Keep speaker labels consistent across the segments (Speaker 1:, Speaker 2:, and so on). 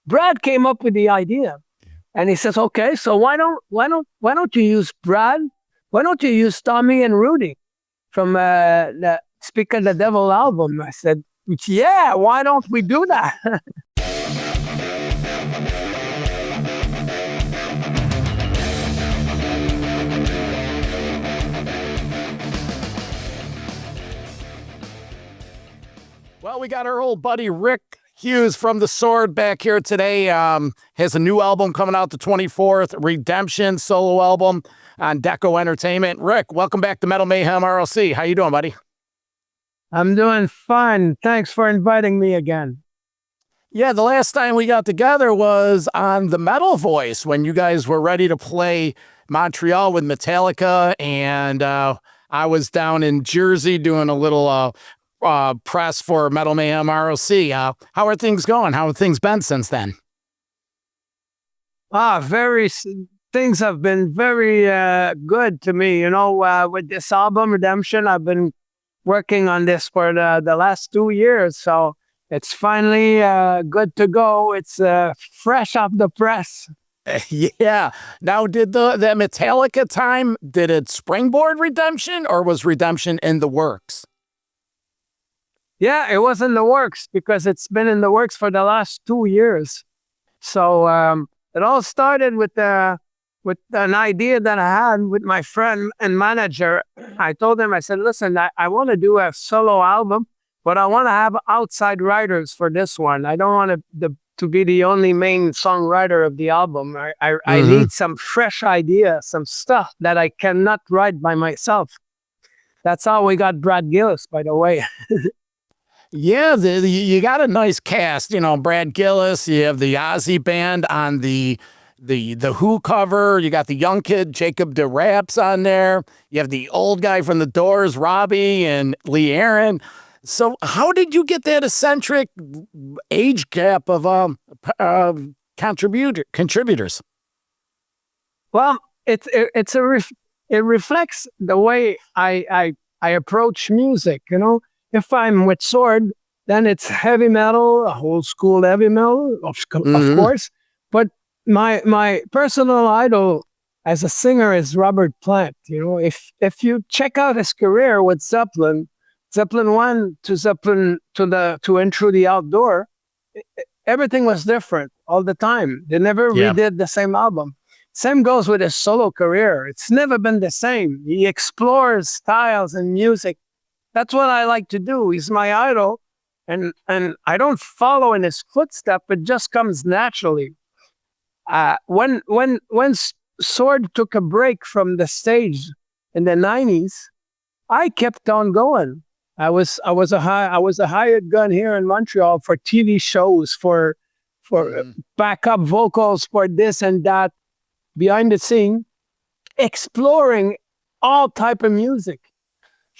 Speaker 1: Brad came up with the idea, and he says, "Okay, so why don't you use Brad? Why don't you use Tommy and Rudy from the Speak of the Devil album?" I said, "Yeah, why don't we do that?"
Speaker 2: Well, we got our old buddy Rick Hughes from The Sword back here today. Has a new album coming out the 24th, Redemption solo album on Deco Entertainment. Rick, welcome back to Metal Mayhem RLC. How you doing, buddy?
Speaker 1: I'm doing fine. Thanks for inviting me again.
Speaker 2: Yeah, the last time we got together was on the Metal Voice when you guys were ready to play Montreal with Metallica, and I was down in Jersey doing a little press for Metal Mayhem ROC. How are things going? How have things been since then?
Speaker 1: Things have been very good to me. You know, with this album, Redemption, I've been working on this for the last 2 years. So it's finally good to go. It's fresh off the press.
Speaker 2: Yeah. Now, did the Metallica time, did it springboard Redemption, or was Redemption in the works?
Speaker 1: Yeah, it was in the works because it's been in the works for the last 2 years. So it all started with an idea that I had with my friend and manager. I told him, I said, listen, I want to do a solo album, but I want to have outside writers for this one. I don't want to be the only main songwriter of the album. I need some fresh ideas, some stuff that I cannot write by myself. That's how we got Brad Gillis, by the way.
Speaker 2: Yeah, you got a nice cast. You know, Brad Gillis. You have the Ozzy band on the Who cover. You got the young kid Jacob DeRaps on there. You have the old guy from the Doors, Robbie and Lee Aaron. So, how did you get that eccentric age gap of contributors?
Speaker 1: Well, it reflects the way I approach music. You know. If I'm with Sword, then it's heavy metal, old school heavy metal, of course. But my personal idol as a singer is Robert Plant. You know, if you check out his career with Zeppelin 1 to Zeppelin to Into the Outdoor, everything was different all the time. They never redid the same album. Same goes with his solo career. It's never been the same. He explores styles and music. That's what I like to do. He's my idol, and I don't follow in his footsteps. It just comes naturally. When Sword took a break from the stage in the 90s, I kept on going. I was a hired gun here in Montreal for TV shows, for backup vocals, for this and that, behind the scene, exploring all type of music.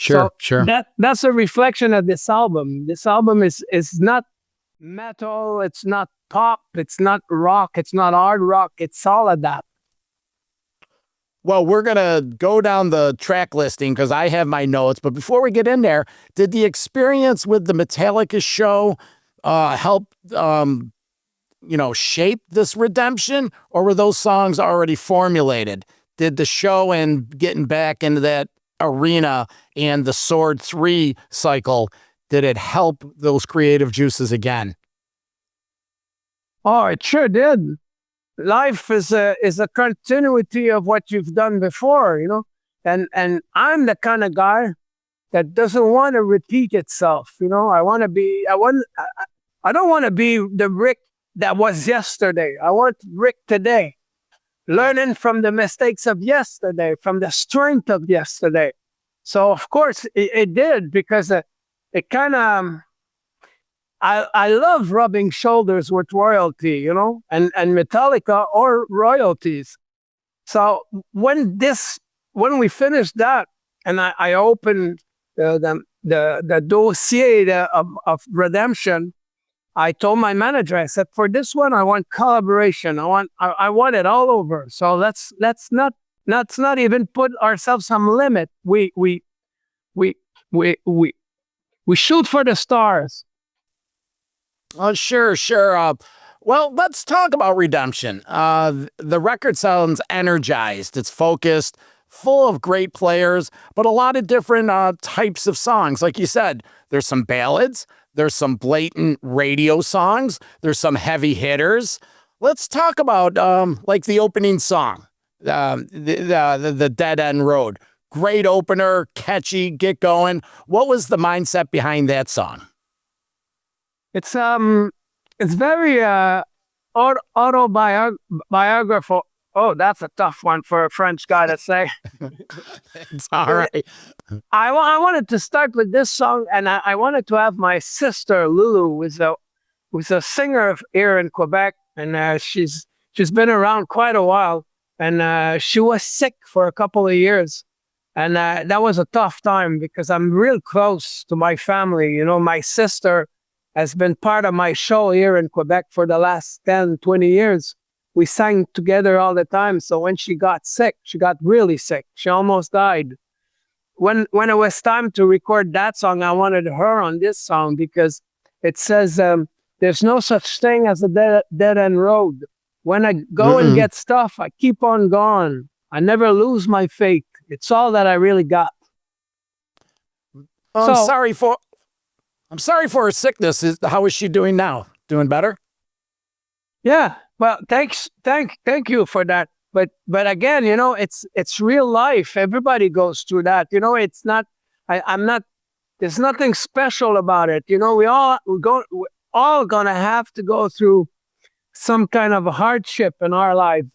Speaker 2: Sure.
Speaker 1: That's a reflection of this album. This album is not metal, it's not pop, it's not rock, it's not hard rock, it's all of that.
Speaker 2: Well, we're going to go down the track listing because I have my notes. But before we get in there, did the experience with the Metallica show help, shape this Redemption, or were those songs already formulated? Did the show and getting back into that arena and the Sword 3 cycle, did it help those creative juices again?
Speaker 1: Oh, it sure did. Life is a continuity of what you've done before, you know, and I'm the kind of guy that doesn't want to repeat itself. You know, I don't want to be the Rick that was yesterday. I want Rick today, learning from the mistakes of yesterday, from the strength of yesterday. So, of course, it did, because it kind of, I love rubbing shoulders with royalty, you know, and Metallica or royalties. So when we finished that, and I opened the dossier of Redemption, I told my manager, I said, for this one, I want collaboration. I want it all over. So let's not even put ourselves some limit. We shoot for the stars.
Speaker 2: Oh, sure. Well, let's talk about Redemption. The record sounds energized. It's focused, full of great players, but a lot of different types of songs. Like you said, there's some ballads, there's some blatant radio songs, there's some heavy hitters. Let's talk about like the opening song, the Dead End Road. Great opener, catchy, get going. What was the mindset behind that song?
Speaker 1: It's very autobiographical. Oh, that's a tough one for a French guy to say.
Speaker 2: It's all right.
Speaker 1: I wanted to start with this song, and I wanted to have my sister Lulu, who's a singer here in Quebec, and she's been around quite a while, and she was sick for a couple of years, and that was a tough time because I'm real close to my family. You know, my sister has been part of my show here in Quebec for the last 10, 20 years. We sang together all the time. So when she got sick, she got really sick. She almost died. When it was time to record that song, I wanted her on this song because it says, there's no such thing as a dead end road. When I go and get stuff, I keep on going. I never lose my faith. It's all that I really got.
Speaker 2: I'm sorry for her sickness. How is she doing now? Doing better?
Speaker 1: Yeah. Well, thank you for that. But again, you know, it's real life. Everybody goes through that. You know, it's not. I'm not. There's nothing special about it. You know, we're all gonna have to go through some kind of a hardship in our life.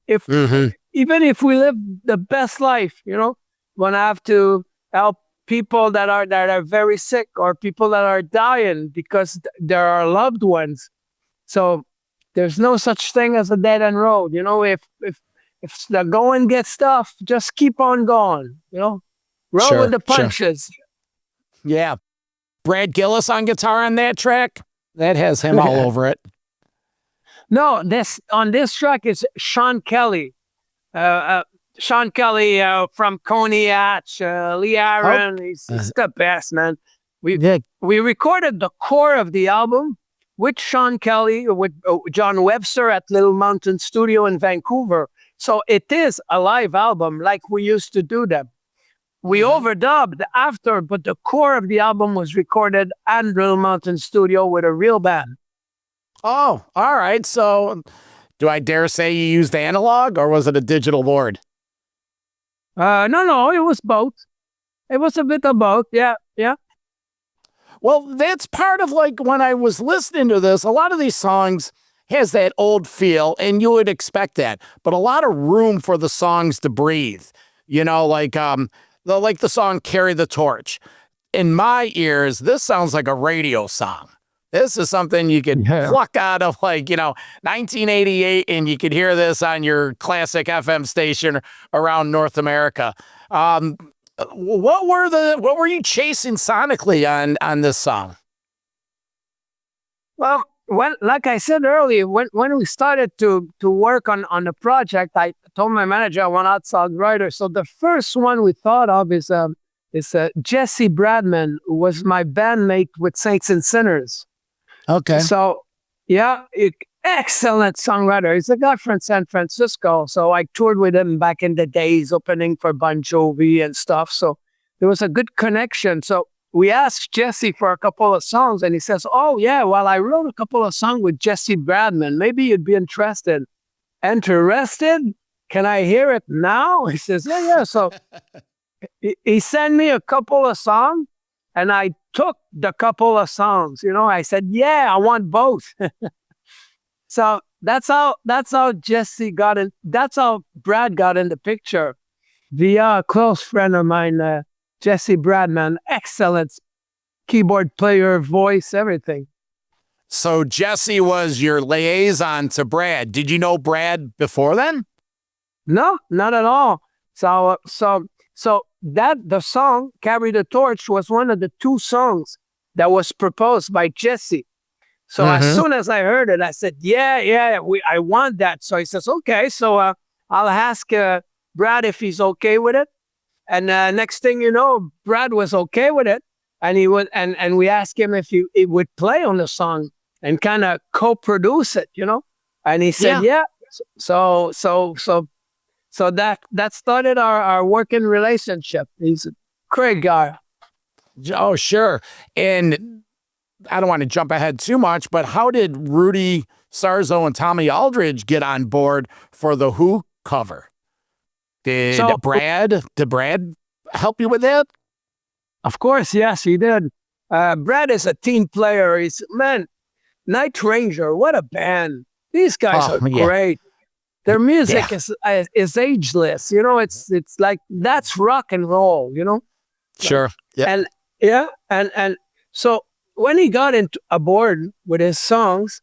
Speaker 1: Even if we live the best life, you know, we're gonna have to help people that are very sick or people that are dying because they're our loved ones. So there's no such thing as a dead end road. You know, if the going gets tough, just keep on going. You know, roll with the punches.
Speaker 2: Sure. Yeah, Brad Gillis on guitar on that track. That has him all over it.
Speaker 1: No, on this track is Sean Kelly. Sean Kelly from Coney Hatch, Lee Aaron. He's the best, man. We recorded the core of the album with Sean Kelly, with John Webster at Little Mountain Studio in Vancouver. So it is a live album like we used to do them. We overdubbed after, but the core of the album was recorded at Little Mountain Studio with a real band.
Speaker 2: Oh, all right. So do I dare say you used analog or was it a digital board?
Speaker 1: No, it was both. It was a bit of both. Yeah.
Speaker 2: Well, that's part of like when I was listening to this, a lot of these songs has that old feel and you would expect that, but a lot of room for the songs to breathe, you know, like the song Carry the Torch. In my ears, this sounds like a radio song. This is something you could pluck out of 1988 and you could hear this on your classic FM station around North America. What were you chasing sonically on this song?
Speaker 1: Well, like I said earlier, when we started to work on the project, I told my manager I want outside writer. So the first one we thought of is Jesse Bradman, who was my bandmate with Saints and Sinners.
Speaker 2: Okay.
Speaker 1: So yeah, excellent songwriter. He's a guy from San Francisco. So I toured with him back in the days, opening for Bon Jovi and stuff. So there was a good connection. So we asked Jesse for a couple of songs and he says, oh yeah, well, I wrote a couple of songs with Jesse Bradman. Maybe you'd be interested. Interested? Can I hear it now? He says, yeah. So he sent me a couple of songs and I took the couple of songs. You know, I said, yeah, I want both. So that's how Jesse got in. That's how Brad got in the picture via a close friend of mine, Jesse Bradman. Excellent keyboard player, voice, everything.
Speaker 2: So Jesse was your liaison to Brad. Did you know Brad before then?
Speaker 1: No, not at all. So that the song Carry the Torch was one of the two songs that was proposed by Jesse. So as soon as I heard it, I said, yeah, I want that. So he says, okay, so I'll ask Brad if he's okay with it. And next thing you know, Brad was okay with it. And he would, and we asked him if he would play on the song. and kind of co-produce it, And he said, yeah. So that started our working relationship. He's a great guy.
Speaker 2: Oh, sure. And I don't want to jump ahead too much, but how did Rudy Sarzo and Tommy Aldridge get on board for the Who cover? Did Brad help you with that?
Speaker 1: Of course, yes, he did. Brad is a team player. He's, man, Night Ranger, what a band. These guys are great. Their music is ageless. It's like, that's rock and roll,
Speaker 2: Sure.
Speaker 1: Yeah. And so when he got aboard with his songs,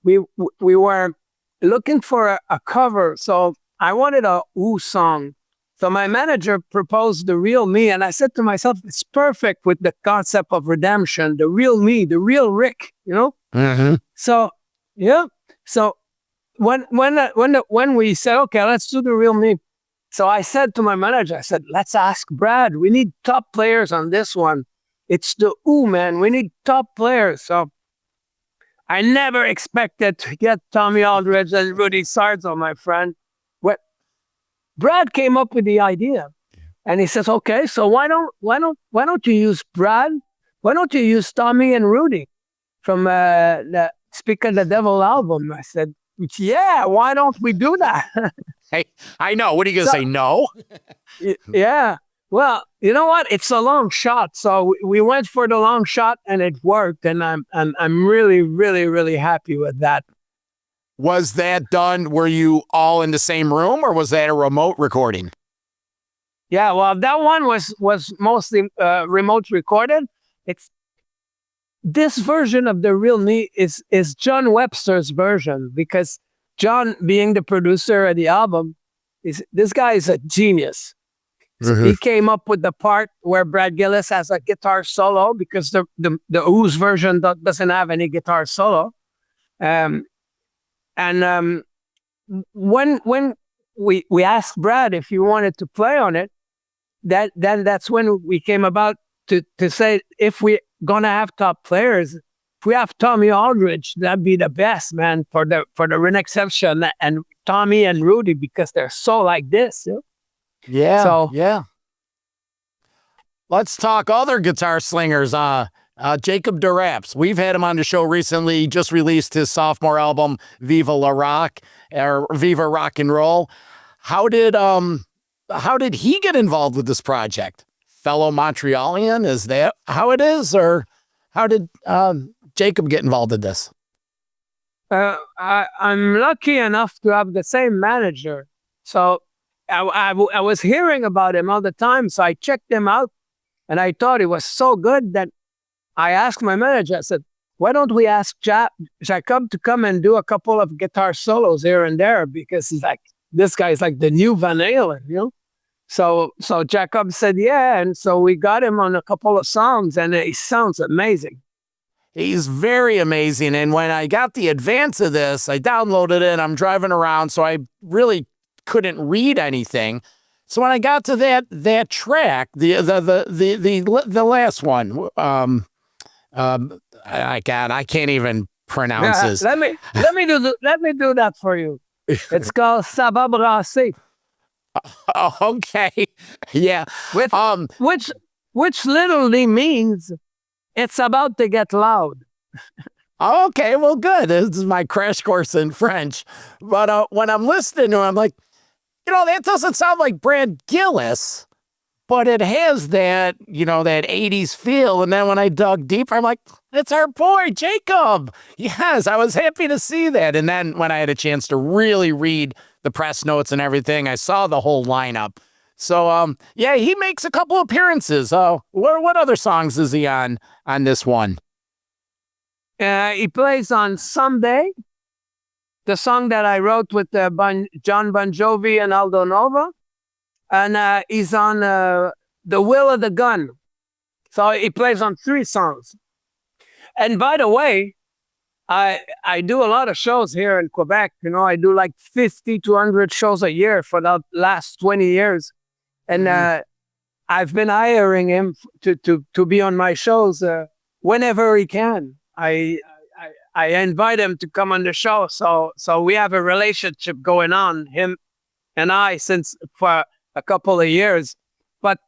Speaker 1: we were looking for a cover. So I wanted a Who song. So my manager proposed The Real Me, and I said to myself, it's perfect with the concept of redemption, the real me, the real Rick,
Speaker 2: Mm-hmm.
Speaker 1: So, yeah. So when we said, okay, let's do The Real Me. So I said to my manager, I said, let's ask Brad. We need top players on this one. It's the Who, man. We need top players. So I never expected to get Tommy Aldridge and Rudy Sarzo, my friend. Brad came up with the idea, and he says, okay, so why don't you use Brad? Why don't you use Tommy and Rudy from the Speak of the Devil album? I said, yeah, why don't we do that?
Speaker 2: Hey, I know. What are you going to say? No?
Speaker 1: Yeah. Well, you know what? It's a long shot. So we went for the long shot, and it worked. And I'm really, really, really happy with that.
Speaker 2: Was that done? Were you all in the same room, or was that a remote recording?
Speaker 1: Yeah, well, that one was mostly remote recorded. This version of The Real Me is John Webster's version, because John, being the producer of the album, this guy is a genius. So he came up with the part where Brad Gillis has a guitar solo, because the Who's version doesn't have any guitar solo. And when we asked Brad if he wanted to play on it, that's when we came about to say, if we're gonna have top players, if we have Tommy Aldridge, that'd be the best, man, for the renexion, and Tommy and Rudy, because they're so like this.
Speaker 2: Yeah.
Speaker 1: So
Speaker 2: yeah. Let's talk other guitar slingers. Jacob DeRaps. We've had him on the show recently. He just released his sophomore album, Viva La Rock, or Viva Rock and Roll. How did he get involved with this project? Fellow Montrealian? Is that how it is? Or how did Jacob get involved in this?
Speaker 1: I'm lucky enough to have the same manager. So I was hearing about him all the time. So I checked him out, and I thought it was so good that I asked my manager, I said, why don't we ask Jacob to come and do a couple of guitar solos here and there? Because he's like, this guy's like the new Van Halen, So Jacob said, yeah. And so we got him on a couple of songs, and he sounds amazing.
Speaker 2: He's very amazing. And when I got the advance of this, I downloaded it. I'm driving around, so I really couldn't read anything. So when I got to that track, the last one, I can't even pronounce this.
Speaker 1: Let me do that for you. It's called Ça va brasser.
Speaker 2: Oh, okay. Yeah.
Speaker 1: Which literally means it's about to get loud.
Speaker 2: Okay, well, good. This is my crash course in French. But when I'm listening to him, I'm like, that doesn't sound like Brad Gillis, but it has that, that 80s feel. And then when I dug deeper, I'm like, it's our boy, Jacob. Yes, I was happy to see that. And then when I had a chance to really read the press notes and everything, I saw the whole lineup. So, yeah, he makes a couple appearances. What other songs is he on this one?
Speaker 1: He plays on Someday, the song that I wrote with John Bon Jovi and Aldo Nova. And he's on The Will of the Gun. So he plays on 3 songs. And by the way, I do a lot of shows here in Quebec. I do like 50 to 100 shows a year for the last 20 years. And I've been hiring him to be on my shows whenever he can. I invite him to come on the show. So we have a relationship going on, him and I, since for a couple of years. But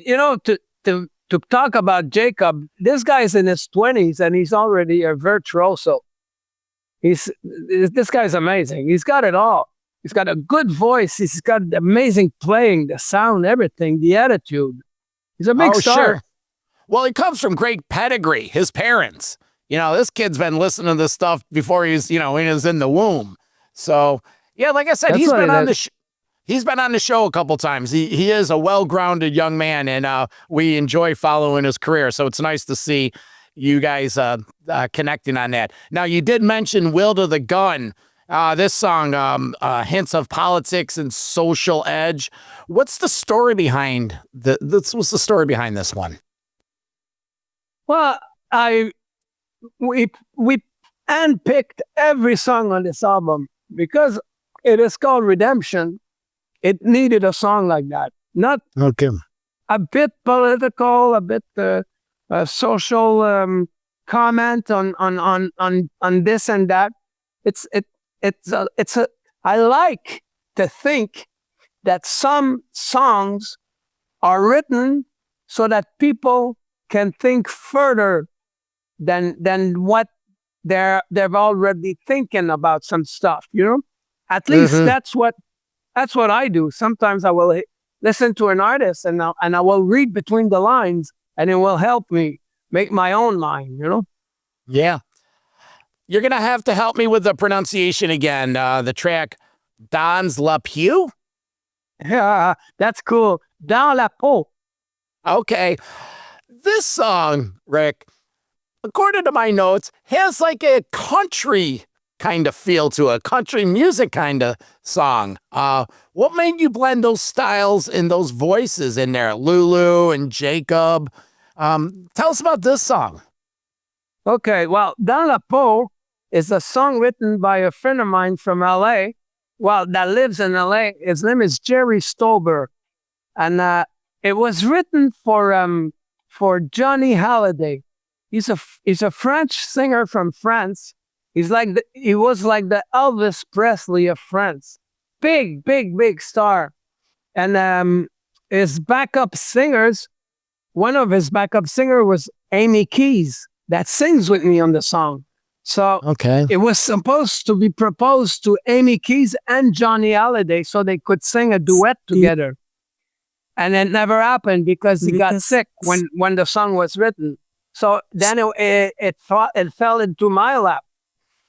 Speaker 1: to talk about Jacob, this guy's in his 20s and he's already a virtuoso. This guy's amazing. He's got it all. He's got a good voice. He's got amazing playing, the sound, everything, the attitude. He's a big star.
Speaker 2: Sure. Well, he comes from great pedigree. His parents, this kid's been listening to this stuff before he's, when he was in the womb. So yeah, like I said, he's been on the show a couple times. He is a well-grounded young man, and we enjoy following his career. So it's nice to see you guys connecting on that. Now, you did mention Will to the Gun. This song, hints of politics and social edge. What's the story behind what's the story behind this one?
Speaker 1: Well, we handpicked every song on this album because it is called Redemption. It needed a song like that, not a bit political, a bit social comment on this and that. I like to think that some songs are written so that people can think further than what they're already thinking about some stuff. At least that's what I do. Sometimes I will listen to an artist and I will read between the lines, and it will help me make my own line.
Speaker 2: Yeah. You're going to have to help me with the pronunciation again. The track, Dans la Peau?
Speaker 1: Yeah, that's cool. Dans la peau.
Speaker 2: Okay. This song, Rick, according to my notes, has like a country kind of feel to it, country music kind of song. What made you blend those styles and those voices in there? Lulu and Jacob. Tell us about this song.
Speaker 1: Okay, well, Dans la peau is a song written by a friend of mine from LA. Well, that lives in LA. His name is Jerry Stolber. And it was written for Johnny Hallyday. He's a French singer from France. He was like the Elvis Presley of France. Big, big, big star. And his backup singers, one of his backup singers was Amy Keys, that sings with me on the song. So It was supposed to be proposed to Amy Keys and Johnny Hallyday so they could sing a duet together. And it never happened because he got sick when the song was written. So then it fell into my lap.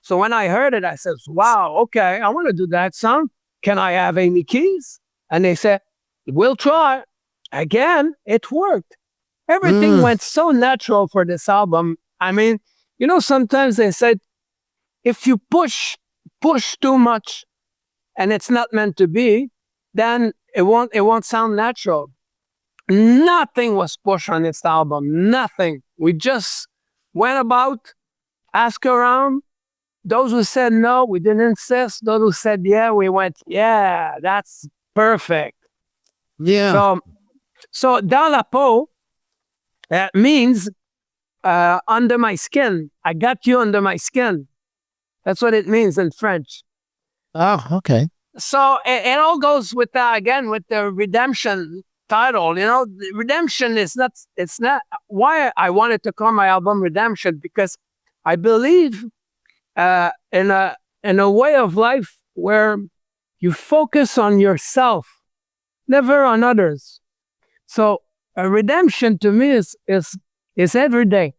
Speaker 1: So when I heard it, I said, wow, okay, I want to do that song. Can I have Amy Keys? And they said, we'll try. Again, it worked. Everything went so natural for this album. I mean, sometimes they said, if you push too much and it's not meant to be, then it won't sound natural. Nothing was pushed on this album. Nothing. We just went about, asked around. Those who said no, we didn't insist. Those who said yeah, we went, yeah, that's perfect.
Speaker 2: Yeah.
Speaker 1: So Dans la peau means under my skin. I got you under my skin. That's what it means in French.
Speaker 2: Oh, okay.
Speaker 1: So it all goes with again with the Redemption title. Redemption it's not why I wanted to call my album Redemption, because I believe in a way of life where you focus on yourself, never on others. So a redemption to me is every day.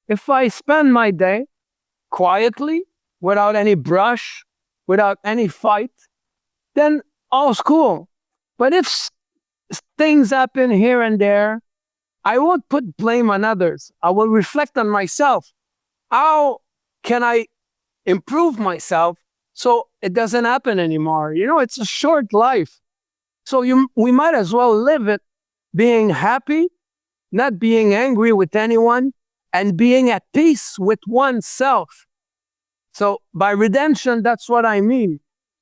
Speaker 1: If I spend my day quietly, without any brush, without any fight, then all's cool. But if things happen here and there, I won't put blame on others. I will reflect on myself. How can I improve myself so it doesn't happen anymore? It's a short life. So we might as well live it being happy, not being angry with anyone, and being at peace with oneself. So by redemption, that's what I mean.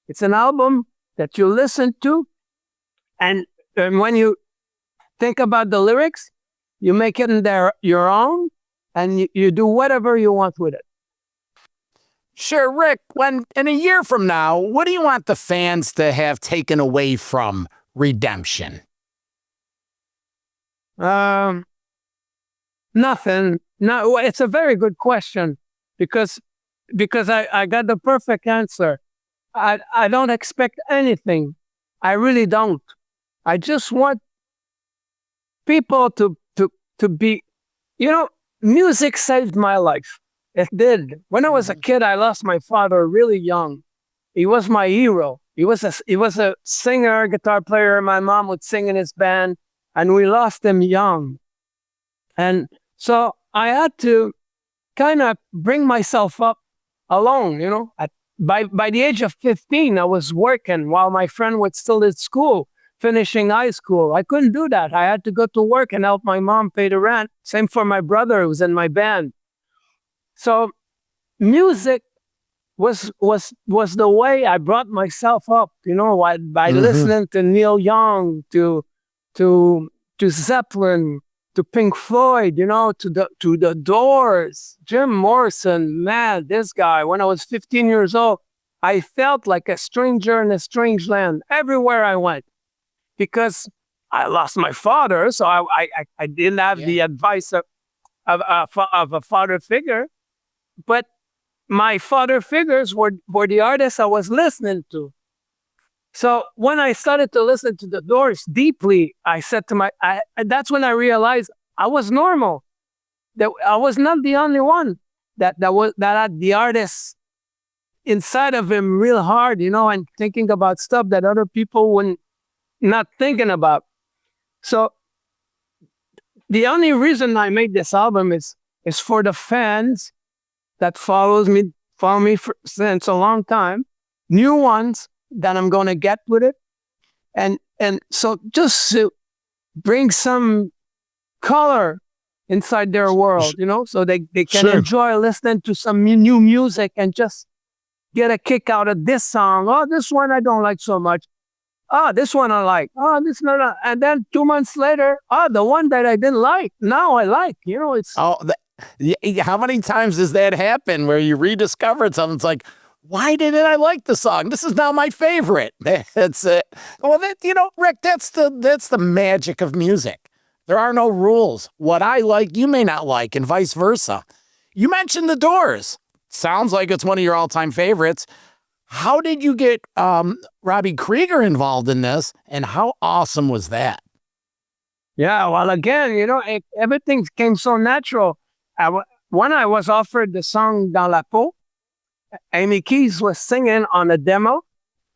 Speaker 1: It's an album that you listen to, and when you think about the lyrics, you make it your own, and you do whatever you want with it.
Speaker 2: Sure, Rick, when in a year from now, what do you want the fans to have taken away from Redemption?
Speaker 1: Nothing. No, it's a very good question because I got the perfect answer. I don't expect anything. I really don't. I just want people to be, music saved my life. It did. When I was a kid, I lost my father really young. He was my hero. He was a singer, guitar player. My mom would sing in his band, and we lost him young. And so I had to kind of bring myself up alone, By the age of 15, I was working while my friend was still at school, finishing high school. I couldn't do that. I had to go to work and help my mom pay the rent. Same for my brother who was in my band. So music was the way I brought myself up, by listening to Neil Young, to Zeppelin, to Pink Floyd, to the Doors, Jim Morrison. Man, this guy, when I was 15 years old, I felt like a stranger in a strange land everywhere I went because I lost my father. So I didn't have the advice of a father figure, but my father figures were the artists I was listening to. So when I started to listen to the Doors deeply, I said to that's when I realized I was normal. That I was not the only one that had the artist inside of him real hard, and thinking about stuff that other people wouldn't not thinking about. So the only reason I made this album is for the fans that follow me since a long time, new ones that I'm going to get with it. And so just to bring some color inside their world, so they can enjoy listening to some new music and just get a kick out of this song. Oh, this one I don't like so much. Oh, this one I like. Oh, this one. And then 2 months later, the one that I didn't like, now I like. It's...
Speaker 2: How many times does that happen where you rediscovered something? It's like, why didn't I like the song? This is now my favorite. That's it. Well, Rick, that's the magic of music. There are no rules. What I like, you may not like, and vice versa. You mentioned the Doors. Sounds like it's one of your all-time favorites. How did you get Robbie Krieger involved in this, and how awesome was that?
Speaker 1: Yeah, well, again, everything came so natural. When I was offered the song Dans la Peau, Amy Keys was singing on a demo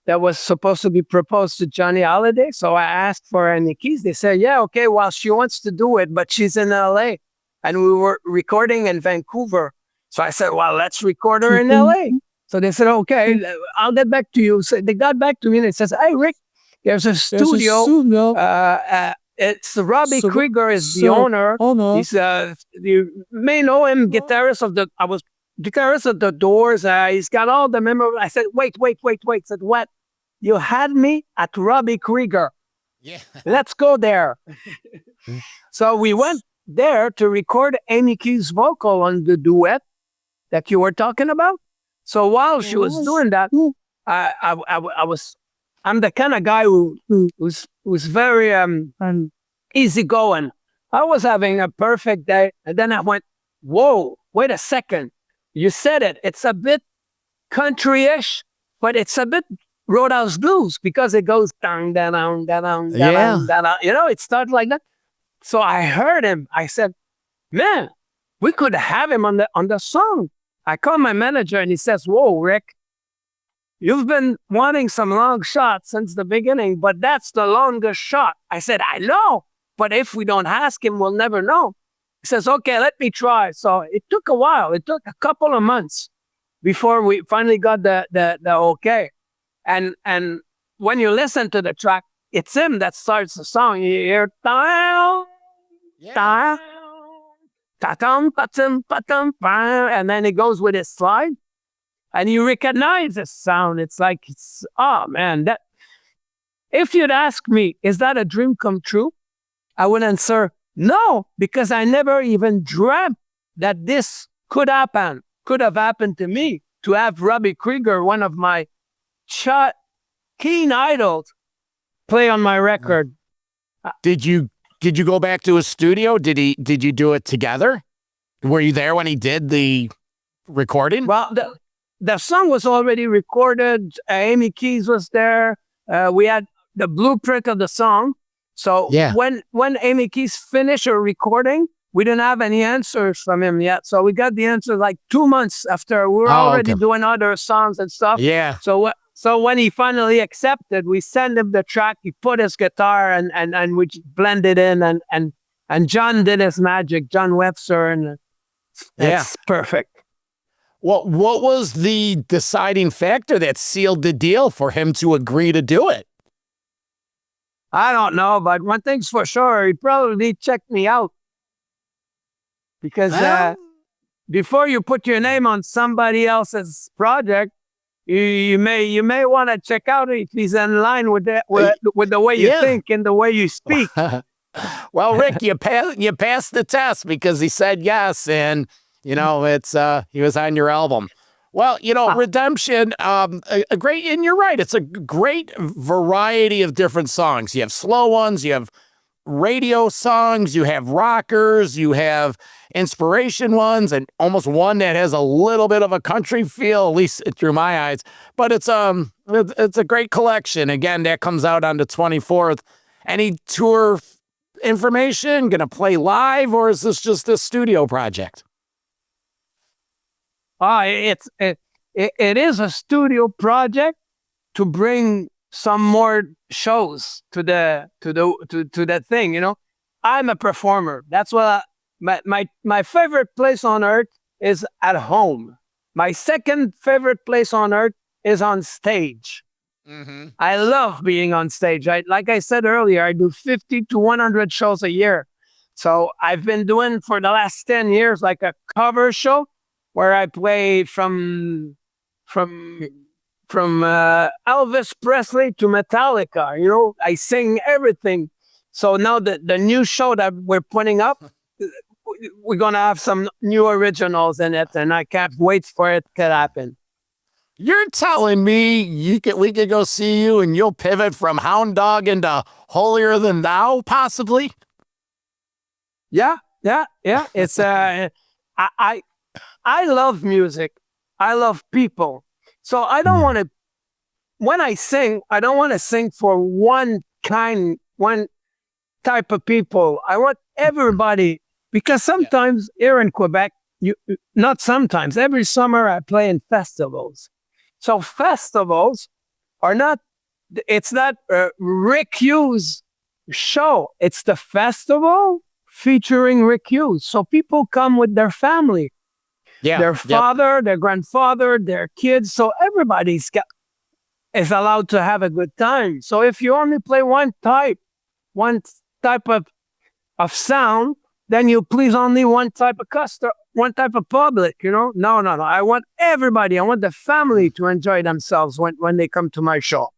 Speaker 1: that was supposed to be proposed to Johnny Hallyday. So I asked for Amy Keys. They said, yeah, okay, well, she wants to do it, but she's in LA. And we were recording in Vancouver. So I said, well, let's record her in LA. So they said, okay, I'll get back to you. So they got back to me and it says, hey, Rick, there's a studio. It's Robbie Krieger is the owner. He's you may know him, guitarist of the Doors. He's got all the memories. I said, wait. I said, what? You had me at Robbie Krieger.
Speaker 2: Yeah.
Speaker 1: Let's go there. So we went there to record Amy Keys' vocal on the duet that you were talking about. So while she was doing that, I'm the kind of guy who's very easygoing. I was having a perfect day, and then I went, whoa, wait a second. You said it. It's a bit country-ish, but it's a bit Roadhouse Blues because it goes down, down, down, down, down, down. It started like that. So I heard him. I said, man, we could have him on the song. I called my manager and he says, whoa, Rick, you've been wanting some long shots since the beginning, but that's the longest shot. I said, I know, but if we don't ask him, we'll never know. He says, okay, let me try. So it took a while. It took a couple of months before we finally got the okay. And when you listen to the track, it's him that starts the song. You hear down, down, ta-tum, pa-tum, pa-tum, and then it goes with his slide. And you recognize the sound. It's like, oh man, that. If you'd ask me, is that a dream come true? I would answer, no, because I never even dreamt that this could have happened to me. to have Robbie Krieger, one of my keen idols, play on my record.
Speaker 2: Did you go back to his studio? Did you do it together? Were you there when he did the recording?
Speaker 1: Well, the song was already recorded. Amy Keys was there. We had the blueprint of the song. So when Amy Keys finished her recording, we didn't have any answers from him yet. So we got the answer like 2 months after. We were already doing other songs and stuff.
Speaker 2: Yeah.
Speaker 1: So when he finally accepted, we sent him the track. He put his guitar and we blended in and John did his magic. John Webster, and it's perfect.
Speaker 2: Well, what was the deciding factor that sealed the deal for him to agree to do it?
Speaker 1: I don't know, but one thing's for sure, he probably checked me out. Because before you put your name on somebody else's project, you may want to check out if he's in line with the way you think and the way you speak.
Speaker 2: Well, Rick, you passed the test because he said yes, and it's he was on your album. Well, Redemption, a great, and you're right, it's a great variety of different songs. You have slow ones, you have radio songs, you have rockers, you have inspiration ones, and almost one that has a little bit of a country feel, at least through my eyes. But it's a great collection. Again, that comes out on the 24th. Any tour information? Gonna play live, or is this just a studio project?
Speaker 1: It is a studio project to bring some more shows to the thing. I'm a performer. That's what my favorite place on earth is at home. My second favorite place on earth is on stage. Mm-hmm. I love being on stage. Like I said earlier, I do 50 to 100 shows a year. So I've been doing for the last 10 years like a cover show where I play from Elvis Presley to Metallica. I sing everything. So now the new show that we're putting up, we're going to have some new originals in it, and I can't wait for it to happen.
Speaker 2: You're telling me we could go see you and you'll pivot from Hound Dog into Holier Than Thou, possibly?
Speaker 1: Yeah. It's I love music. I love people. So I don't want to, when I sing, I don't want to sing for one type of people. I want everybody, because sometimes here in Quebec, not sometimes, every summer I play in festivals. So festivals it's not a Rick Hughes show. It's the festival featuring Rick Hughes. So people come with their family. Their father, their grandfather, their kids. So everybody is allowed to have a good time. So if you only play one type of sound, then you please only one type of customer, one type of public, No. I want everybody. I want the family to enjoy themselves when they come to my show.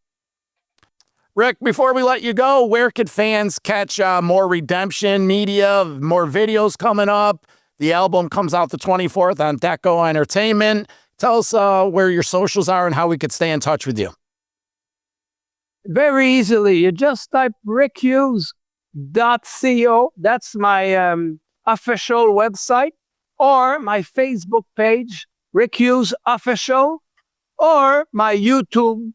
Speaker 2: Rick, before we let you go, where could fans catch more Redemption media, more videos coming up? The album comes out the 24th on Deco Entertainment. Tell us where your socials are and how we could stay in touch with you.
Speaker 1: Very easily. You just type rickhughes.co. That's my official website, or my Facebook page, Rick Hughes Official, or my YouTube,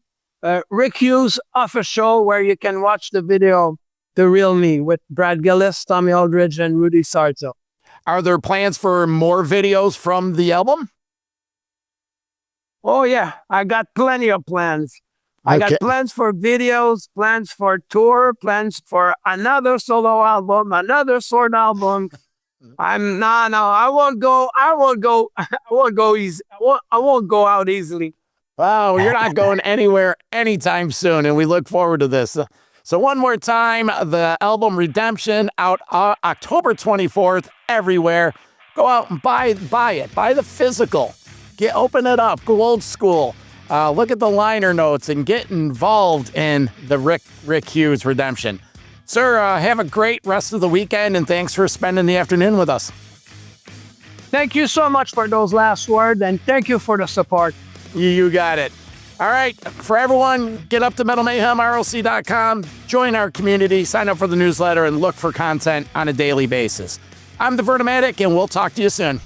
Speaker 1: Rick Hughes Official, where you can watch the video, The Real Me, with Brad Gillis, Tommy Aldridge, and Rudy Sarzo.
Speaker 2: Are there plans for more videos from the album?
Speaker 1: Oh, yeah. I got plenty of plans. I got plans for videos, plans for tour, plans for another solo album, another short album. I won't go easy. I won't go out easily.
Speaker 2: Wow, you're not going anywhere anytime soon, and we look forward to this. So one more time, the album Redemption out October 24th everywhere. Go out and buy it. Buy the physical. Open it up. Go old school. Look at the liner notes and get involved in the Rick Hughes Redemption. Sir, have a great rest of the weekend, and thanks for spending the afternoon with us.
Speaker 1: Thank you so much for those last words, and thank you for the support.
Speaker 2: You got it. All right, for everyone, get up to metalmayhemroc.com, join our community, sign up for the newsletter, and look for content on a daily basis. I'm the Vertimatic, and we'll talk to you soon.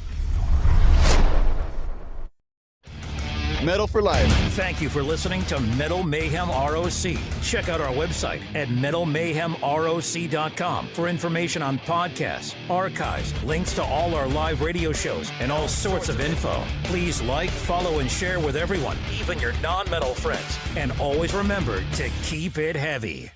Speaker 3: Metal for life.
Speaker 4: Thank you for listening to Metal Mayhem ROC. Check out our website at metalmayhemroc.com for information on podcasts, archives, links to all our live radio shows, and all sorts of info. Please like, follow, and share with everyone, even your non-metal friends. And always remember to keep it heavy.